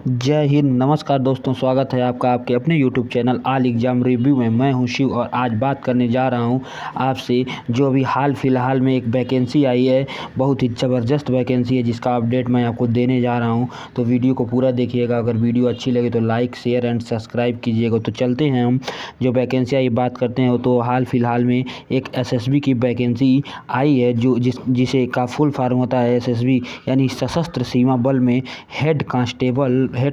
जय हिंद। नमस्कार दोस्तों, स्वागत है आपका आपके अपने YouTube channel all exam review में। मैं हूं शिव और आज बात करने जा रहा हूं आपसे जो अभी हाल फिलहाल में एक वैकेंसी आई है। बहुत ही ज़बरदस्त वैकेंसी है जिसका अपडेट मैं आपको देने जा रहा हूं, तो वीडियो को पूरा देखिएगा। अगर वीडियो अच्छी लगे तो लाइक शेयर एंड सब्सक्राइब कीजिएगा। तो चलते हैं हम जो वैकेंसी आई बात करते हैं। तो हाल फिलहाल में एक SSB की वैकेंसी आई है जो जिसे का फुल फॉर्म होता है SSB यानी सशस्त्र सीमा बल में हेड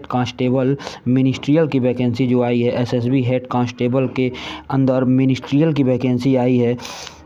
कांस्टेबल मिनिस्ट्रियल की वैकेंसी जो आई है। SSB हेड कांस्टेबल के अंदर मिनिस्ट्रियल की वैकेंसी आई है।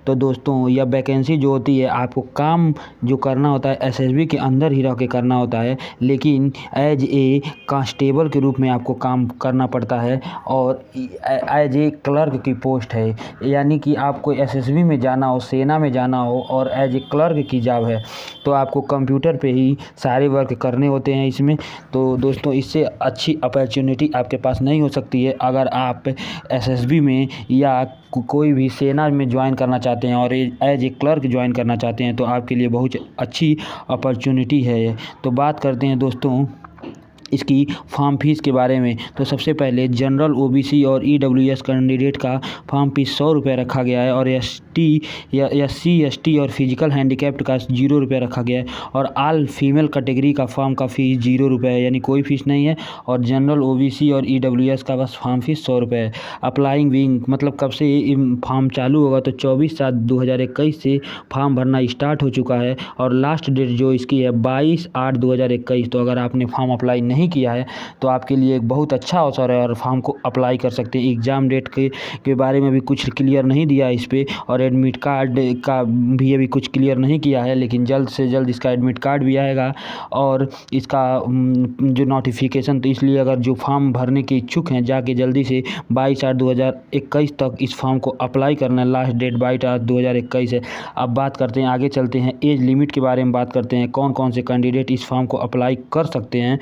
तो दोस्तों यह वैकेंसी जो होती है आपको काम जो करना होता है SSB के अंदर ही रह के करना होता है, लेकिन एज ए कांस्टेबल के रूप में आपको काम करना पड़ता है और एज ए क्लर्क की पोस्ट है। यानी कि आपको SSB में जाना हो, सेना में जाना हो और एज ए क्लर्क की जॉब है, तो आपको कंप्यूटर पे ही सारे वर्क करने होते हैं इसमें। तो दोस्तों इससे अच्छी अपॉर्चुनिटी आपके पास नहीं हो सकती है अगर आप SSB में या कोई भी सेना में ज्वाइन करना चाहते हैं और एज ए क्लर्क ज्वाइन करना चाहते हैं, तो आपके लिए बहुत अच्छी अपॉर्चुनिटी है। तो बात करते हैं दोस्तों इसकी फॉर्म फीस के बारे में। तो सबसे पहले जनरल OBC और EWS कैंडिडेट का फॉर्म फीस 100 रुपये रखा गया है और ST या SC ST और फिजिकल हैंडीकैप्ड का 0 रुपये रखा गया है और ऑल फीमेल कैटेगरी का फॉर्म का फ़ीस 0 रुपये है, यानी कोई फ़ीस नहीं है। और जनरल OBC और EWS का बस फॉर्म फीस 100 रुपये है। अप्लाइंग विंग मतलब कब से फॉर्म चालू होगा, तो 24/7/2021 से फॉर्म भरना स्टार्ट हो चुका है और लास्ट डेट जो इसकी है 22/8/2021। तो अगर आपने फॉर्म अप्लाई नहीं किया है तो आपके लिए एक बहुत अच्छा अवसर है और फॉर्म को अप्लाई कर सकते हैं। एग्ज़ाम डेट के बारे में भी कुछ क्लियर नहीं दिया है इस पर, और एडमिट कार्ड का भी अभी कुछ क्लियर नहीं किया है, लेकिन जल्द से जल्द इसका एडमिट कार्ड भी आएगा और इसका जो नोटिफिकेशन। तो इसलिए अगर जो फॉर्म भरने के इच्छुक हैं जाके जल्दी से 22/8/2021 तक इस फॉर्म को अप्लाई करना है। लास्ट डेट 22/8/2021 है। अब बात करते हैं, आगे चलते हैं, एज लिमिट के बारे में बात करते हैं। कौन कौन से कैंडिडेट इस फॉर्म को अप्लाई कर सकते हैं।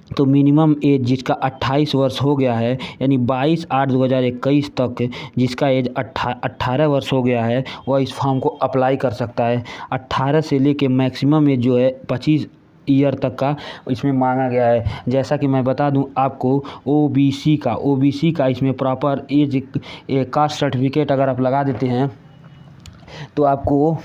तो मिनिमम एज जिसका 28 वर्ष हो गया है, यानी 22/8/2021 तक जिसका एज 18 वर्ष हो गया है, वह इस फॉर्म को अप्लाई कर सकता है। 18 से लेके मैक्सिमम एज जो है 25 ईयर तक का इसमें मांगा गया है। जैसा कि मैं बता दूं आपको, OBC का इसमें प्रॉपर एज कास्ट सर्टिफिकेट अगर आप लगा देते हैं तो आपको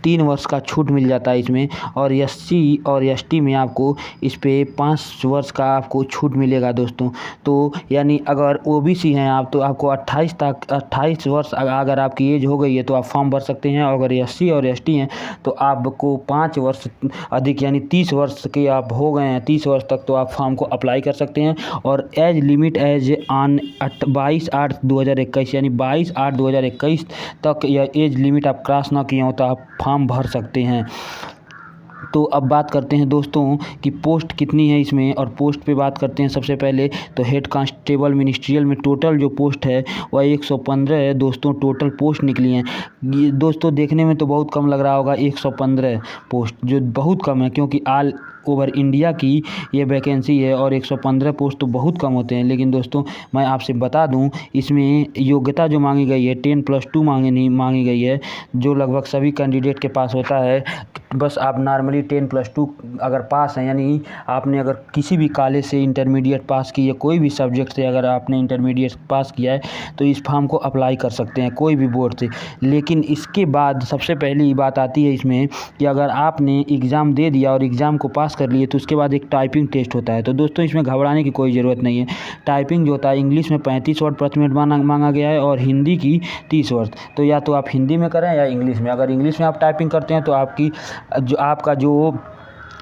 3 वर्ष का छूट मिल जाता है इसमें। और SC और ST में आपको इस पे 5 वर्ष का आपको छूट मिलेगा दोस्तों। तो यानी अगर OBC हैं आप तो आपको 28 वर्ष अगर आपकी एज हो गई है तो आप फॉर्म भर सकते हैं। और अगर SC और ST हैं तो आपको 5 वर्ष अधिक यानी 30 वर्ष के आप हो गए हैं, 30 वर्ष तक तो आप फॉर्म को अप्लाई कर सकते हैं। और एज लिमिट एज ऑन 22/8/2021 यानी 22/8/2021 तक यह एज लिमिट आप क्रॉस ना किए हो तो आप फॉर्म भर सकते हैं। तो अब बात करते हैं दोस्तों कि पोस्ट कितनी है इसमें, और पोस्ट पे बात करते हैं। सबसे पहले तो हेड कांस्टेबल मिनिस्ट्रियल में टोटल जो पोस्ट है वह 115 है दोस्तों। टोटल पोस्ट निकली हैं ये दोस्तों, देखने में तो बहुत कम लग रहा होगा 115 पोस्ट, जो बहुत कम है क्योंकि ऑल ओवर इंडिया की ये वैकेंसी है और 115 पोस्ट तो बहुत कम होते हैं। लेकिन दोस्तों मैं आपसे बता दूं इसमें योग्यता जो मांगी गई है 10+2 मांगी गई है, जो लगभग सभी कैंडिडेट के पास होता है। बस आप नॉर्मली 10+2 अगर पास हैं, यानी आपने अगर किसी भी कॉलेज से इंटरमीडिएट पास की है, कोई भी सब्जेक्ट से अगर आपने इंटरमीडिएट पास किया है तो इस फॉर्म को अप्लाई कर सकते हैं कोई भी बोर्ड से। लेकिन इसके बाद सबसे पहली बात आती है इसमें कि अगर आपने एग्ज़ाम दे दिया और एग्ज़ाम को पास कर लिए तो उसके बाद एक टाइपिंग टेस्ट होता है। तो दोस्तों इसमें घबराने की कोई ज़रूरत नहीं है। टाइपिंग जो होता है, इंग्लिश में 35 वर्ड प्रति मिनट मांगा गया है और हिंदी की 30 वर्ड। तो या तो आप हिंदी में करें या इंग्लिश में। अगर इंग्लिश में आप टाइपिंग करते हैं तो आपका जो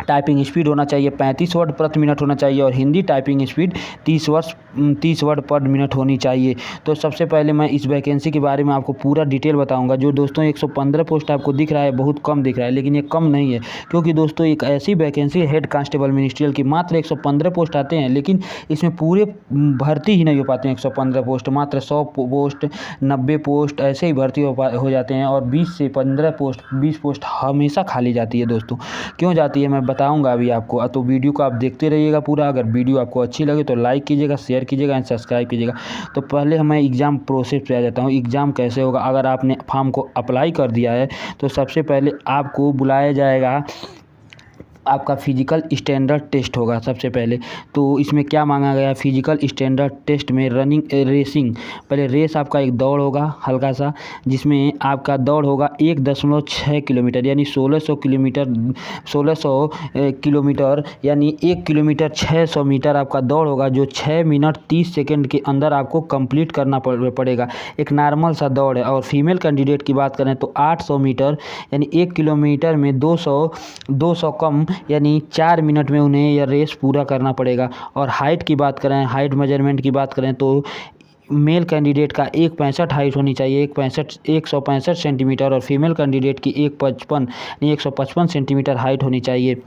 टाइपिंग स्पीड होना चाहिए 35 वर्ड प्रति मिनट होना चाहिए और हिंदी टाइपिंग स्पीड 30 वर्ड पर मिनट होनी चाहिए। तो सबसे पहले मैं इस वैकेंसी के बारे में आपको पूरा डिटेल बताऊंगा। जो दोस्तों 115 पोस्ट आपको दिख रहा है बहुत कम दिख रहा है, लेकिन ये कम नहीं है, क्योंकि दोस्तों एक ऐसी वैकेंसी है हेड कांस्टेबल मिनिस्ट्रियल की, मात्र 115 पोस्ट आते हैं, लेकिन इसमें पूरे भर्ती ही नहीं हो पाते हैं 115 पोस्ट। मात्र 100 पोस्ट 90 पोस्ट ऐसे ही भर्ती हो जाते हैं और 20 से 15 पोस्ट 20 पोस्ट हमेशा खाली जाती है दोस्तों। क्यों जाती है मैं बताऊंगा अभी आपको, तो वीडियो को आप देखते रहिएगा पूरा। अगर वीडियो आपको अच्छी लगे तो लाइक कीजिएगा, शेयर कीजिएगा एंड सब्सक्राइब कीजिएगा। तो पहले मैं एग्ज़ाम प्रोसेस पे आ जाता हूँ। एग्ज़ाम कैसे होगा, अगर आपने फॉर्म को अप्लाई कर दिया है तो सबसे पहले आपको बुलाया जाएगा आपका फिजिकल स्टैंडर्ड टेस्ट होगा सबसे पहले। तो इसमें क्या मांगा गया है, फिजिकल स्टैंडर्ड टेस्ट में रनिंग रेसिंग, पहले रेस आपका एक दौड़ होगा हल्का सा, जिसमें आपका दौड़ होगा 1.6 किलोमीटर यानी 1600 किलोमीटर यानी 1 किलोमीटर 600 मीटर आपका दौड़ होगा, जो 6 मिनट 30 सेकेंड के अंदर आपको कंप्लीट करना पड़ेगा। एक नॉर्मल सा दौड़ है। और फीमेल कैंडिडेट की बात करें तो 800 मीटर यानी 1 किलोमीटर में 200 कम यानी 4 मिनट में उन्हें यह रेस पूरा करना पड़ेगा। और हाइट की बात करें, हाइट मेजरमेंट की बात करें तो मेल कैंडिडेट का 1.65 हाइट होनी चाहिए, 165 सेंटीमीटर, और फीमेल कैंडिडेट की 155 सेंटीमीटर हाइट होनी चाहिए।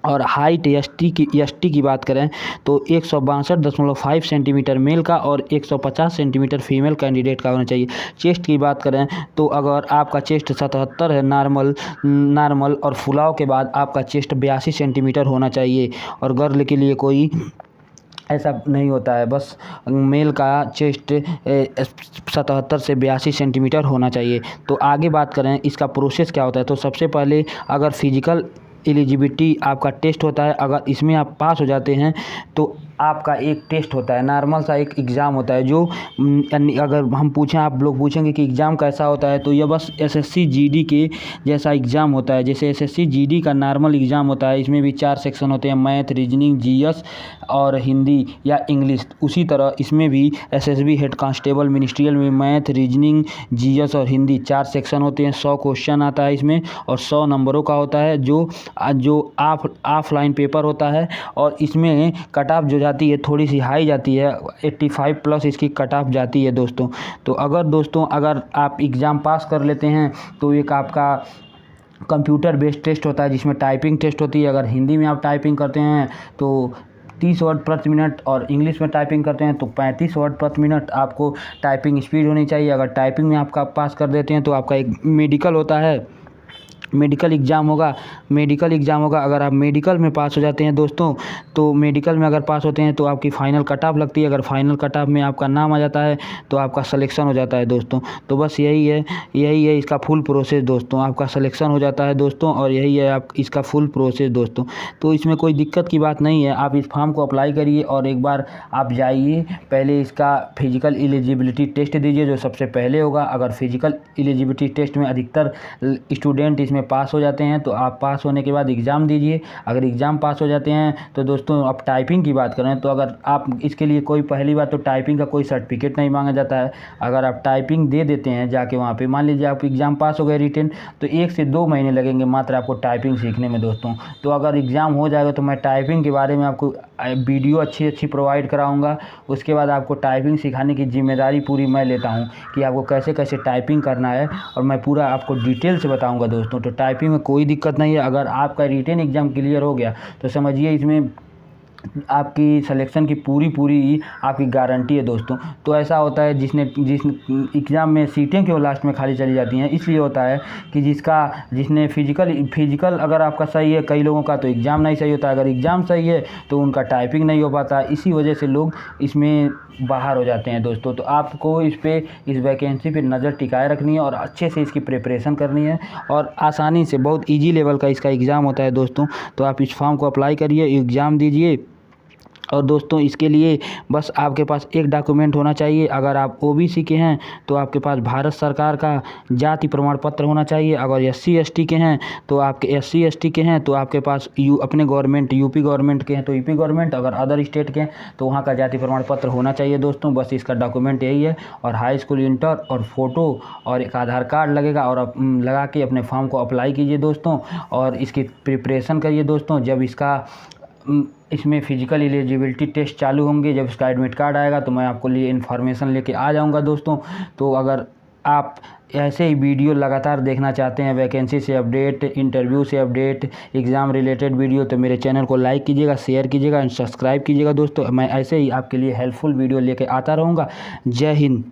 और हाइट एसटी की बात करें तो 162.5 सेंटीमीटर मेल का और 150 सेंटीमीटर फीमेल कैंडिडेट का होना चाहिए। चेस्ट की बात करें तो अगर आपका चेस्ट 77 है नॉर्मल और फुलाव के बाद आपका चेस्ट 82 सेंटीमीटर होना चाहिए। और गर्ल के लिए कोई ऐसा नहीं होता है, बस मेल का चेस्ट 77 से 82 सेंटीमीटर होना चाहिए। तो आगे बात करें इसका प्रोसेस क्या होता है, तो सबसे पहले अगर फिजिकल एलिजिबिलिटी आपका टेस्ट होता है, अगर इसमें आप पास हो जाते हैं तो आपका एक टेस्ट होता है, नॉर्मल सा एक एग्ज़ाम होता है, जो अगर हम पूछें, आप लोग पूछेंगे कि एग्ज़ाम कैसा होता है, तो यह बस एसएससी जीडी के जैसा एग्ज़ाम होता है। जैसे एसएससी जीडी का नॉर्मल एग्ज़ाम होता है, इसमें भी 4 सेक्शन होते हैं, मैथ, रीजनिंग, जीएस और हिंदी या इंग्लिश। उसी तरह इसमें भी एसएसबी हेड कांस्टेबल मिनिस्ट्रियल में मैथ, रीजनिंग, जीएस और हिंदी 4 सेक्शन होते हैं। 100 क्वेश्चन आता है इसमें और 100 नंबरों का होता है, जो ऑफलाइन पेपर होता है। और इसमें कट ऑफ जो जाती है थोड़ी सी हाई जाती है, 85 प्लस इसकी कट ऑफ जाती है दोस्तों। तो अगर आप एग्ज़ाम पास कर लेते हैं तो एक आपका कंप्यूटर बेस्ड टेस्ट होता है, जिसमें टाइपिंग टेस्ट होती है। अगर हिंदी में आप टाइपिंग करते हैं तो 30 वर्ड प्रति मिनट और इंग्लिश में टाइपिंग करते हैं तो 35 वर्ड प्रति मिनट आपको टाइपिंग स्पीड होनी चाहिए। अगर टाइपिंग में आपका पास कर देते हैं तो आपका एक मेडिकल होता है, मेडिकल एग्ज़ाम होगा। अगर आप मेडिकल में पास हो जाते हैं दोस्तों, तो मेडिकल में अगर पास होते हैं तो आपकी फ़ाइनल कट ऑफ लगती है। अगर फाइनल कट ऑफ में आपका नाम आ जाता है तो आपका सिलेक्शन हो जाता है दोस्तों। तो बस यही है इसका फुल प्रोसेस दोस्तों, आपका सिलेक्शन हो जाता है दोस्तों। और यही है आप इसका फुल प्रोसेस दोस्तों। तो इसमें कोई दिक्कत की बात नहीं है, आप इस फॉर्म को अप्लाई करिए और एक बार आप जाइए, पहले इसका फिजिकल एलिजिबिलिटी टेस्ट दीजिए जो सबसे पहले होगा। अगर फिजिकल एलिजिबिलिटी टेस्ट में अधिकतर स्टूडेंट इसमें पास हो जाते हैं तो आप पास होने के बाद एग्ज़ाम दीजिए। अगर एग्ज़ाम पास हो जाते हैं तो दोस्तों, अब टाइपिंग की बात करें तो अगर आप इसके लिए कोई, पहली बात तो टाइपिंग का कोई सर्टिफिकेट नहीं मांगा जाता है। अगर आप टाइपिंग दे देते हैं जाके वहाँ पे, मान लीजिए आप एग्ज़ाम पास हो गए रिटन, तो 1 से 2 महीने लगेंगे मात्र आपको टाइपिंग सीखने में दोस्तों। तो अगर एग्ज़ाम हो जाएगा तो मैं टाइपिंग के बारे में आपको वीडियो अच्छी प्रोवाइड कराऊंगा। उसके बाद आपको टाइपिंग सिखाने की जिम्मेदारी पूरी मैं लेता हूं कि आपको कैसे कैसे टाइपिंग करना है, और मैं पूरा आपको डिटेल से बताऊंगा दोस्तों। तो टाइपिंग में कोई दिक्कत नहीं है। अगर आपका रिटन एग्ज़ाम क्लियर हो गया तो समझिए इसमें आपकी सिलेक्शन की पूरी आपकी गारंटी है दोस्तों। तो ऐसा होता है जिस एग्ज़ाम में सीटें क्यों लास्ट में खाली चली जाती हैं, इसलिए होता है कि जिसने फिजिकल अगर आपका सही है, कई लोगों का तो एग्ज़ाम नहीं सही होता। अगर एग्ज़ाम सही है तो उनका टाइपिंग नहीं हो पाता, इसी वजह से लोग इसमें बाहर हो जाते हैं दोस्तों। तो आपको इस वैकेंसी पे नज़र टिकाए रखनी है और अच्छे से इसकी प्रिपरेशन करनी है, और आसानी से बहुत ईजी लेवल का इसका एग्ज़ाम होता है दोस्तों। तो आप इस फॉर्म को अप्लाई करिए, एग्ज़ाम दीजिए। और दोस्तों, इसके लिए बस आपके पास एक डॉक्यूमेंट होना चाहिए। अगर आप ओबीसी के हैं तो आपके पास भारत सरकार का जाति प्रमाण पत्र होना चाहिए। अगर SC ST के हैं तो आपके SC ST के हैं तो आपके पास अपने गवर्नमेंट, यूपी गवर्नमेंट के हैं तो यूपी गवर्नमेंट, अगर अदर स्टेट के हैं तो वहाँ का जाति प्रमाण पत्र होना चाहिए दोस्तों। बस इसका डॉक्यूमेंट यही है, और हाई स्कूल, इंटर और फ़ोटो और एक आधार कार्ड लगेगा, और लगा के अपने फॉर्म को अप्लाई कीजिए दोस्तों। और इसकी प्रिपरेशन करिए दोस्तों। जब इसमें फिजिकल एलिजिबिलिटी टेस्ट चालू होंगे, जब इसका एडमिट कार्ड आएगा तो मैं आपको लिए इन्फॉर्मेशन लेके आ जाऊंगा दोस्तों। तो अगर आप ऐसे ही वीडियो लगातार देखना चाहते हैं, वैकेंसी से अपडेट, इंटरव्यू से अपडेट, एग्ज़ाम रिलेटेड वीडियो, तो मेरे चैनल को लाइक कीजिएगा, शेयर कीजिएगा एंड सब्सक्राइब कीजिएगा दोस्तों। मैं ऐसे ही आपके लिए हेल्पफुल वीडियो लेके आता रहूँगा। जय हिंद।